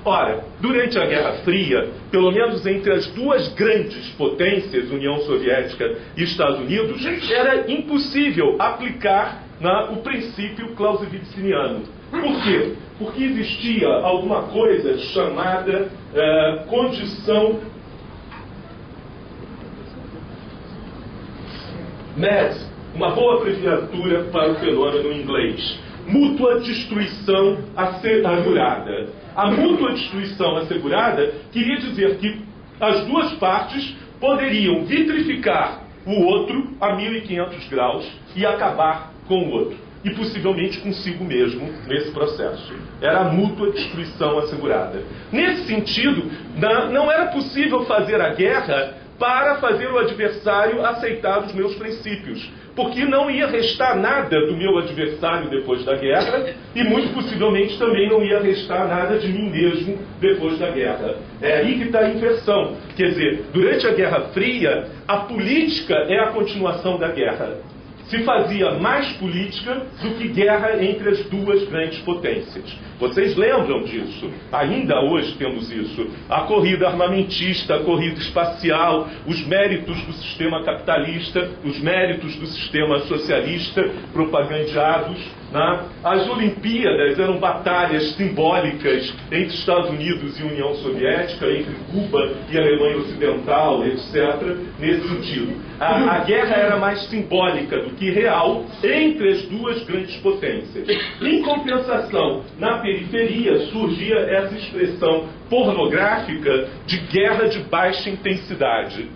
Ora, durante a Guerra Fria, pelo menos entre as duas grandes potências, União Soviética e Estados Unidos, era impossível aplicar o princípio clausewitziano. Por quê? Porque existia alguma coisa chamada condição MAD, uma boa abreviatura para o fenômeno em inglês. Mútua destruição assegurada. A mútua destruição assegurada queria dizer que as duas partes poderiam vitrificar o outro a 1500 graus e acabar com o outro. E possivelmente consigo mesmo nesse processo. Era a mútua destruição assegurada. Nesse sentido, não era possível fazer a guerra para fazer o adversário aceitar os meus princípios. Porque não ia restar nada do meu adversário depois da guerra e muito possivelmente também não ia restar nada de mim mesmo depois da guerra. É aí que está a inversão. Quer dizer, durante a Guerra Fria, a política é a continuação da guerra. Se fazia mais política do que guerra entre as duas grandes potências. Vocês lembram disso? Ainda hoje temos isso. A corrida armamentista, a corrida espacial, os méritos do sistema capitalista, os méritos do sistema socialista propagandeados. As Olimpíadas eram batalhas simbólicas entre Estados Unidos e União Soviética, entre Cuba e Alemanha Ocidental, etc. Nesse sentido. A guerra era mais simbólica do que real entre as duas grandes potências. Em compensação, na periferia surgia essa expressão pornográfica de guerra de baixa intensidade.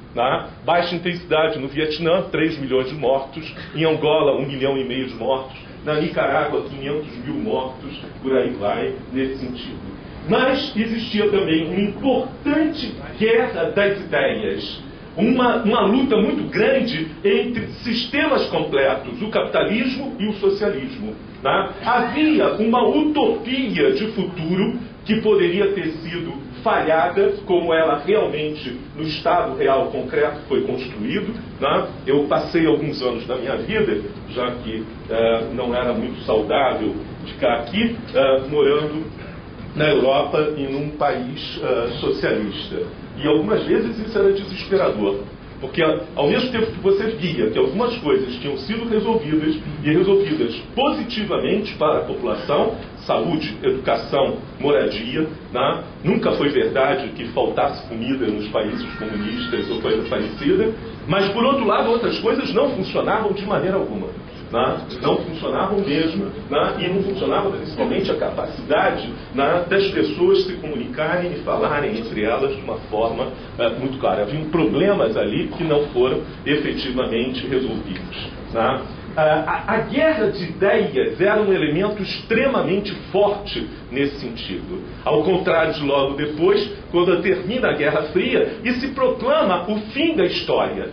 Baixa intensidade no Vietnã, 3 milhões de mortos. Em Angola, 1,5 milhão de mortos. Na Nicarágua, 500 mil mortos. Por aí vai, nesse sentido. Mas existia também uma importante guerra das ideias. Uma luta muito grande entre sistemas completos, o capitalismo e o socialismo. Havia uma utopia de futuro que poderia ter sido falhada, como ela realmente, no estado real concreto, foi construído. Eu passei alguns anos da minha vida, já que não era muito saudável ficar aqui, morando na Europa e num país socialista. E algumas vezes isso era desesperador. Porque ao mesmo tempo que você via que algumas coisas tinham sido resolvidas e resolvidas positivamente para a população, saúde, educação, moradia, nunca foi verdade que faltasse comida nos países comunistas ou coisa parecida, mas por outro lado outras coisas não funcionavam de maneira alguma. Não funcionavam mesmo, e não funcionava principalmente a capacidade das pessoas se comunicarem e falarem entre elas de uma forma muito clara. Havia problemas ali que não foram efetivamente resolvidos. A guerra de ideias era um elemento extremamente forte nesse sentido. Ao contrário de logo depois, quando termina a Guerra Fria e se proclama o fim da história.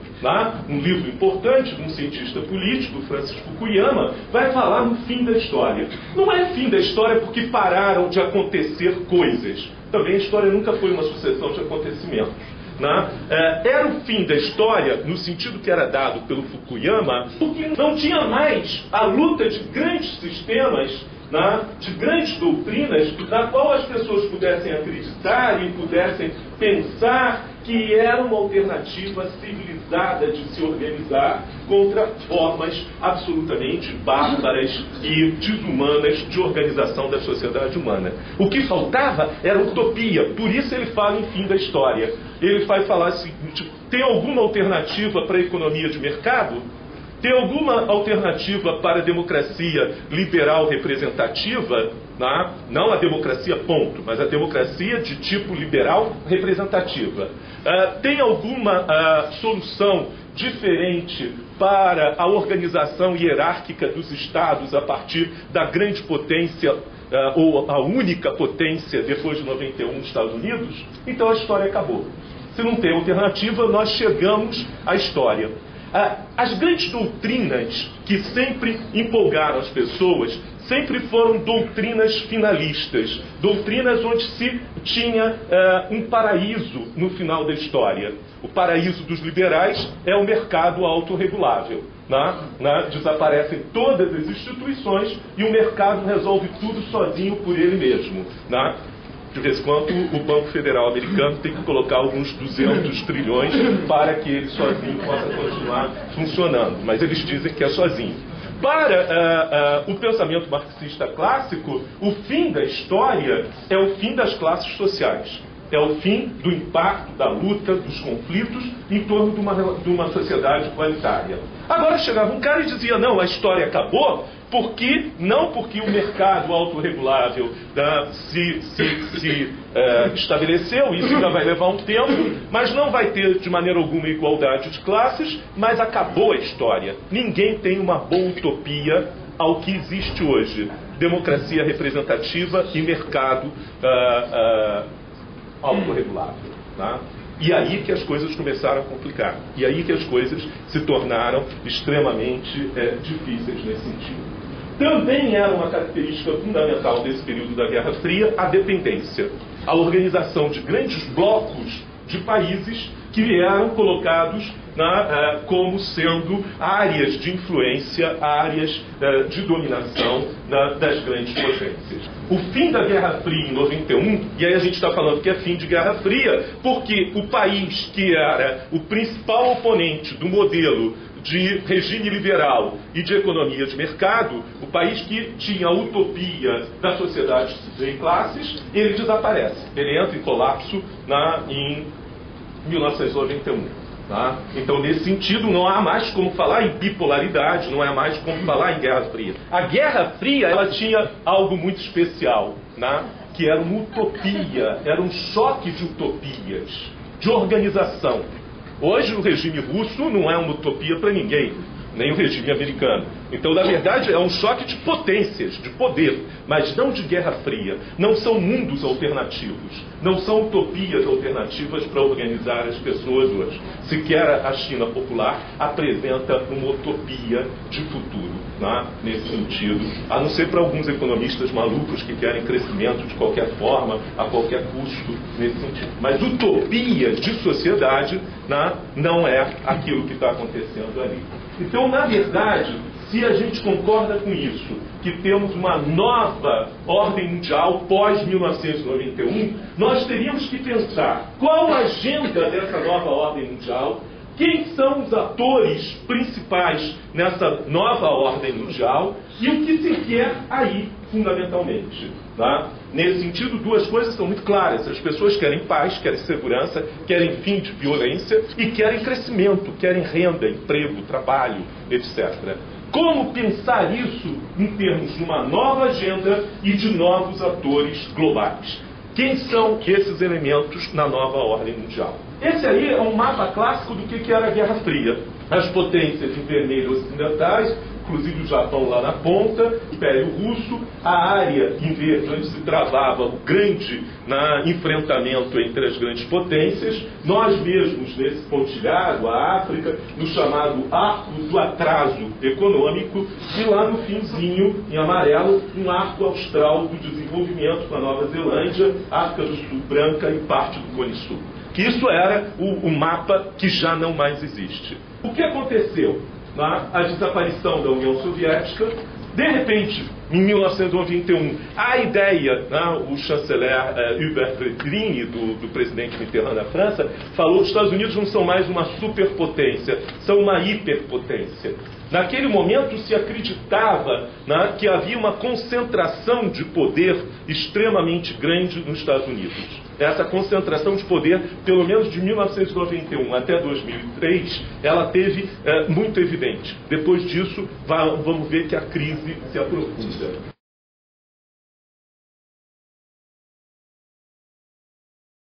Um livro importante de um cientista político, Francis Fukuyama, vai falar no fim da história. Não é fim da história porque pararam de acontecer coisas. Também a história nunca foi uma sucessão de acontecimentos. Era o fim da história, no sentido que era dado pelo Fukuyama, porque não tinha mais a luta de grandes sistemas, de grandes doutrinas, na qual as pessoas pudessem acreditar e pudessem pensar que era uma alternativa civilizada de se organizar contra formas absolutamente bárbaras e desumanas de organização da sociedade humana. O que faltava era utopia, por isso ele fala em fim da história. Ele vai falar o seguinte: tem alguma alternativa para a economia de mercado? Tem alguma alternativa para a democracia liberal representativa? Não a democracia ponto, mas a democracia de tipo liberal representativa. Tem alguma solução diferente para a organização hierárquica dos estados a partir da grande potência ou a única potência depois de 91 nos Estados Unidos? Então a história acabou. Se não tem alternativa, nós chegamos à história. As grandes doutrinas que sempre empolgaram as pessoas sempre foram doutrinas finalistas, doutrinas onde se tinha um paraíso no final da história. O paraíso dos liberais é o mercado autorregulável. Desaparecem todas as instituições e o mercado resolve tudo sozinho por ele mesmo. De vez em quando, o Banco Federal americano tem que colocar alguns 200 trilhões para que ele sozinho possa continuar funcionando. Mas eles dizem que é sozinho. Para o pensamento marxista clássico, o fim da história é o fim das classes sociais. É o fim do impacto, da luta, dos conflitos em torno de uma sociedade igualitária. Agora chegava um cara e dizia, não, a história acabou, não porque o mercado autorregulável se estabeleceu, isso ainda vai levar um tempo, mas não vai ter de maneira alguma igualdade de classes, mas acabou a história. Ninguém tem uma boa utopia ao que existe hoje. Democracia representativa e mercado autorregulável. Tá? E aí que as coisas começaram a complicar. E aí que as coisas se tornaram extremamente difíceis nesse sentido. Também era uma característica fundamental desse período da Guerra Fria a dependência. A organização de grandes blocos de países que eram colocados como sendo áreas de influência, áreas de dominação das grandes potências. O fim da Guerra Fria em 91, e aí a gente está falando que é fim de Guerra Fria, porque o país que era o principal oponente do modelo de regime liberal e de economia de mercado, o país que tinha a utopia da sociedade em classes, ele desaparece. Ele entra em colapso em 1991. Tá? Então, nesse sentido, não há mais como falar em bipolaridade, não há mais como falar em Guerra Fria. A Guerra Fria, ela tinha algo muito especial, né? Que era uma utopia, era um choque de utopias, de organização. Hoje, o regime russo não é uma utopia para ninguém, nem o regime americano. Então, na verdade, é um choque de potências, de poder, mas não de Guerra Fria. Não são mundos alternativos, não são utopias alternativas para organizar as pessoas hoje. Sequer a China popular apresenta uma utopia de futuro, né? Nesse sentido, a não ser para alguns economistas malucos que querem crescimento de qualquer forma, a qualquer custo, nesse sentido. Mas utopia de sociedade, né, não é aquilo que está acontecendo ali. Então, na verdade, se a gente concorda com isso, que temos uma nova ordem mundial pós-1991, nós teríamos que pensar qual a agenda dessa nova ordem mundial, quem são os atores principais nessa nova ordem mundial e o que se quer aí, fundamentalmente. Tá? Nesse sentido, duas coisas são muito claras. As pessoas querem paz, querem segurança, querem fim de violência e querem crescimento, querem renda, emprego, trabalho, etc. Como pensar isso em termos de uma nova agenda e de novos atores globais? Quem são esses elementos na nova ordem mundial? Esse aí é um mapa clássico do que era a Guerra Fria. As potências em vermelho ocidentais, inclusive o Japão lá na ponta, Império Russo, a área em verde onde se travava o grande enfrentamento entre as grandes potências, nós mesmos nesse pontilhado, a África, no chamado arco do atraso econômico, e lá no finzinho, em amarelo, um arco austral do desenvolvimento com a Nova Zelândia, África do Sul branca e parte do Cone Sul. Que isso era o mapa que já não mais existe. O que aconteceu? A desaparição da União Soviética. De repente, em 1991, a ideia, o chanceler Hubert Védrine, do presidente Mitterrand da França, falou que os Estados Unidos não são mais uma superpotência, são uma hiperpotência. Naquele momento se acreditava que havia uma concentração de poder extremamente grande nos Estados Unidos. Essa concentração de poder, pelo menos de 1991 até 2003, ela teve muito evidente. Depois disso, vamos ver que a crise se aprofunda.